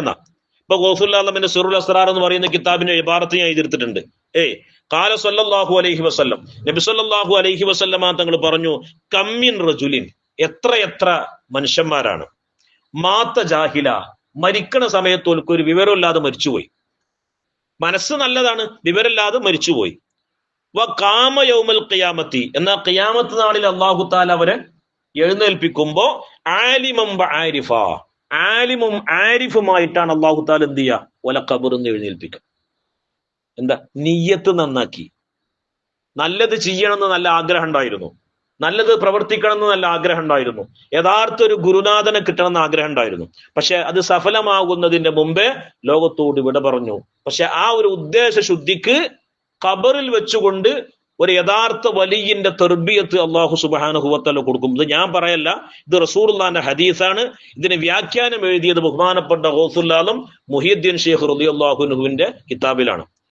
എന്നാ. ഇപ്പൊ ഗൗസുൽ ആലമിന്റെ സിറുൽ അസ്റാർ എന്ന് പറയുന്ന കിതാബിന്റെ ഇബാറത്ത് ഞാൻ എഴുതിയിട്ടുണ്ട്. ഖാല സല്ലല്ലാഹു അലൈഹി വസല്ലം, നബി സല്ലല്ലാഹു അലൈഹി വസല്ലമ തങ്ങൾ പറഞ്ഞു, കമ്മിൻ റജുലിൻ, എത്ര മനുഷ്യന്മാരാണ്, മാത്ത ജാഹില, മരിക്കണ സമയത്ത് ഓൽക്ക് ഒരു വിവരമില്ലാതെ മരിച്ചുപോയി. മനസ്സ് നല്ലതാണ്, വിവരമില്ലാതെ മരിച്ചുപോയി. വ കാമ യൗമൽ ഖിയാമത്തി, എന്നാൽ ഖിയാമത്ത് നാളിൽ അല്ലാഹു തആല അവരെ എഴുന്നേൽപ്പിക്കുമ്പോ ആലിമം വ ആരിഫ, ആലിമും ആരിഫുമായിട്ടാണ് അല്ലാഹു തആല എന്ത് ചെയ്യുക, വല ഖബറിന്ന് എഴുന്നേൽപ്പിക്കുക. എന്താ? നിയ്യത്ത് നന്നാക്കി, നല്ലത് ചെയ്യണമെന്ന് നല്ല ആഗ്രഹം ഉണ്ടായിരുന്നു, നല്ലത് പ്രവർത്തിക്കണം എന്ന് നല്ല ആഗ്രഹം ഉണ്ടായിരുന്നു, യഥാർത്ഥ ഒരു ഗുരുനാഥനെ കിട്ടണമെന്ന് ആഗ്രഹം ഉണ്ടായിരുന്നു. പക്ഷെ അത് സഫലമാകുന്നതിന്റെ മുമ്പേ ലോകത്തോട് വിട പറഞ്ഞു. പക്ഷെ ആ ഒരു ഉദ്ദേശ ശുദ്ധിക്ക് ഖബറിൽ വെച്ചുകൊണ്ട് ഒരു യഥാർത്ഥ വലിയിന്റെ തെർബിയത്ത് അള്ളാഹു സുബ്ഹാനഹു വ തആല കൊടുക്കും. ഇത് ഞാൻ പറയല്ല, ഇത് റസൂലുള്ളാഹിന്റെ ഹദീസാണ്. ഇതിന് വ്യാഖ്യാനം എഴുതിയത് ബഹുമാനപ്പെട്ട ഗൗസുൽ ആലം മുഹിയുദ്ദീൻ ശൈഖ് റളിയല്ലാഹു അൻഹുവിന്റെ കിതാബിലാണ്.